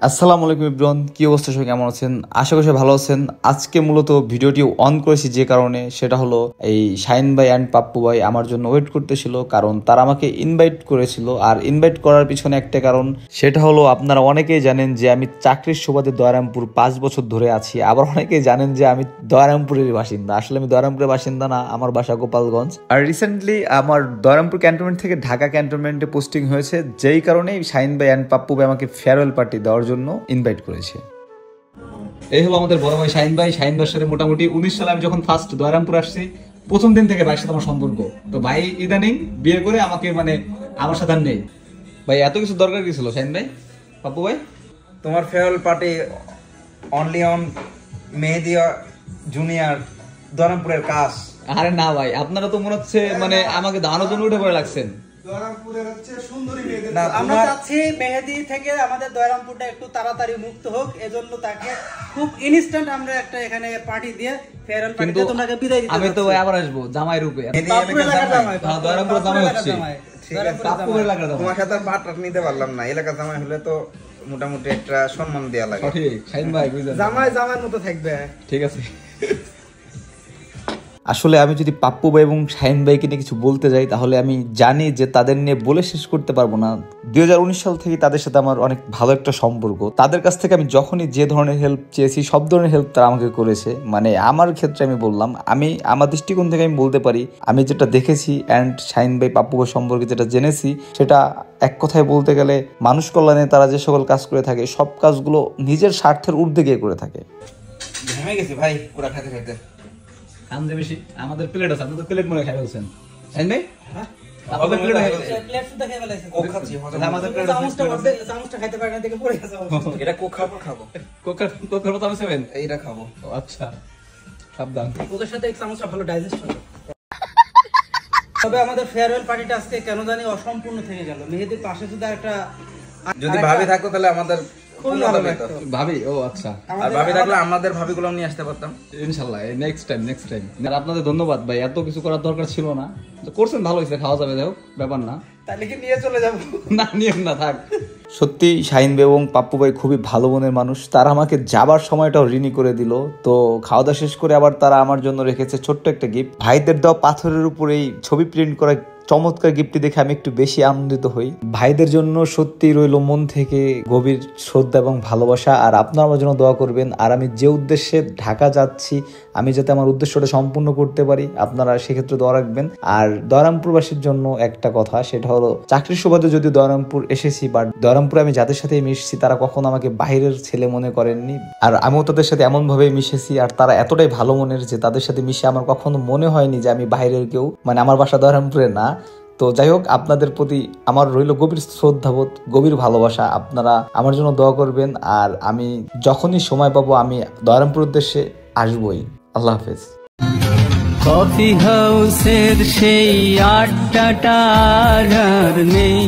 আসসালামু আলাইকুম এভরিওয়ান, কি অবস্থা, সবাই কেমন আছেন? আশা করি সবাই ভালো আছেন। আজকে মূলত ভিডিওটি অন করেছি যে কারণে, সেটা হলো এই শাহিন ভাই অ্যান্ড পাপ্পু ভাই আমার জন্য ওয়েট করতেছিল, কারণ তারা আমাকে ইনভাইট করেছিল। আর ইনভাইট করার পিছনে একটা কারণ, সেটা হলো আপনারা অনেকেই জানেন যে আমি চাকরির সুবাদে দয়ারামপুর 5 বছর ধরে আছি। আবার অনেকেই জানেন যে আমি দয়ারামপুরের বাসিন্দা। আসলে আমি দয়ারামপুরের বাসিন্দা না, আমার বাসা গোপালগঞ্জ। আর রিসেন্টলি আমার দয়ারামপুর ক্যান্টনমেন্ট থেকে ঢাকা ক্যান্টনমেন্টে পোস্টিং হয়েছে, যেই কারণে শাহিন ভাই অ্যান্ড পাপ্পু ভাই আমাকে ফেয়ারওয়েল পার্টি দেওয়ার জন্য ইনভাইট করেছে। এই হলো আমাদের বড় ভাই শাহিন ভাই। শাহিন ভাইয়ের সাথে মোটামুটি 19 সালে আমি যখন ফার্স্ট দয়ারামপুর আসছি, প্রথম দিন থেকে ভাইয়ের সাথে আমার সম্পর্ক। তো ভাই ইদানিং বিয়ে করে আমাকে আমার সাথে আর নেই। ভাই এত কিছু দরকার কি ছিল শাহিন ভাই, পাপ্পু ভাই? তোমার farewell party only on Mehedi junior দয়ারামপুরের কাজ। আরে না ভাই, আপনারা তো মনে হচ্ছে আমাকে দাঁড়ানোর জন্য উঠে পড়ে লাগছেন। আমরা চাচ্ছি মেহেদি থেকে আমাদের দয়ারামপুরটা একটু তাড়াতাড়ি মুক্ত হোক, এজন্য তাকে খুব ইনস্ট্যান্ট আমরা একটা এখানে পার্টি দিয়ে ফেয়ারওয়েল পার্টিতে তোমাকে বিদায় দিতে। আমি তো আবার আসবো জামাই রূপে। দয়ারামপুর জামাই হচ্ছে, তোমার সাথে পার্টনার নিতে পারলাম না। এলাকা জামাই হলে তো মোটামুটি একটা সম্মান দেওয়া লাগে। ঠিক শাহিন ভাই, জামাই জামাইয়ের মতো থাকবে। ঠিক আছে। আসলে আমি যদি পাপ্পু ভাই এবং শাহিন ভাইকে নিয়ে কিছু বলতে যাই, তাহলে আমি জানি যে তাদের নিয়ে বলে শেষ করতে পারবো না। 2019 সাল থেকে তাদের সাথে আমার অনেক ভালো একটা সম্পর্ক। তাদের কাছ থেকে আমি যখনই যে ধরনের হেল্প চেয়েছি, সব ধরনের হেল্প তারা আমাকে করেছে। আমার ক্ষেত্রে আমি বললাম, আমার দৃষ্টিকোণ থেকে আমি বলতে পারি, আমি যেটা দেখেছি অ্যান্ড শাহিন ভাই পাপ্পু ভাই সম্পর্কে যেটা জেনেছি, সেটা এক কথায় বলতে গেলে মানুষ কল্যাণে তারা যে সকল কাজ করে থাকে, সব কাজগুলো নিজের স্বার্থের ঊর্ধ্বে গিয়ে করে থাকে। ঘেমে গেছি ভাই ওরা খাইতে খাইতে। খামজে বেশি, আমাদের প্লেট আছে, আপনাদের প্লেট মনে খাই ফেলছেন। শাহিন ভাই আমাদের প্লেট শুদ্ধ খেয়ে ফেলেছে। কোক খাচ্ছি, আমাদের প্লেট চামচটা খাইতে পারে না, দেখে পড়ে গেছে। এটা কোক খাবো। কোকের মতো আমি সেভেন এইটা খাবো। আচ্ছা সাবধান, কোকের সাথে এক চামচটা ভালো ডাইজেস্ট হবে। তবে আমাদের ফেয়ারওয়েল পার্টিটা আজকে কেন জানি অসম্পূর্ণ থেকে গেল। মেহেদির পাশে যদি যদি ভাবি থাকতো তাহলে আমাদের ভাবি, ও আচ্ছা, আর ভাবি থাকলে আমাদের ভাবিগুলো নিয়ে আসতে পারতাম ইনশাআল্লাহ। Next time. আর আপনাদের ধন্যবাদ ভাই, এত কিছু করার দরকার ছিল না, করছেন, ভালো হয়েছে, খাওয়া যাবে, যাই হোক, ব্যাপার না। তাহলে কি নিয়ে চলে যাবো? না, নিয়ে না, থাক। সত্যি শাহিন ভাই এবং পাপ্পু ভাই খুবই ভালো মনের মানুষ। তারা আমাকে যাবার সময়টাও ঋণী করে দিল। তো খাওয়া দাওয়া শেষ করে আবার তারা আমার জন্য রেখেছে ছোট্ট একটা গিফট। ভাইদের দেওয়া পাথরের উপর এই ছবি প্রিন্ট করা চমৎকার গিফটটি দেখে আমি একটু বেশি আনন্দিত হই। ভাইদের জন্য সত্যি রইল মন থেকে গভীর শ্রদ্ধা এবং ভালোবাসা। আর আপনারা আমার জন্য দোয়া করবেন। আর আমি যে উদ্দেশ্যে ঢাকা যাচ্ছি, আমি যাতে আমার উদ্দেশ্যটা সম্পূর্ণ করতে পারি, আপনারা সেক্ষেত্রে দোয়া রাখবেন। আর দয়ারামপুরবাসীর জন্য একটা কথা, সেটা হলো চাকরির সুবাদে যদি দয়ারামপুর এসেছি, বাট দয়ারামপুরে আমি যাদের সাথে মিশছি তারা কখনো আমাকে বাইরের ছেলে মনে করেননি। আর আমিও তাদের সাথে এমনভাবে মিশেছি, আর তারা এতটাই ভালো মনের যে তাদের সাথে মিশে আমার কখনো মনে হয়নি যে আমি বাইরের কেউ, আমার বাসা দয়ারামপুরে না। তো যাই হোক, আপনাদের প্রতি আমার রইল গভীর শ্রদ্ধাবোধ, গভীর ভালোবাসা। আপনারা আমার জন্য দোয়া করবেন। আর আমি যখনই সময় পাবো আমি দয়ারামপুর উদ্দেশ্যে আসবই। আল্লাহ হাফেজ। কফি হাউসের সেই আড্ডাটা আর নেই।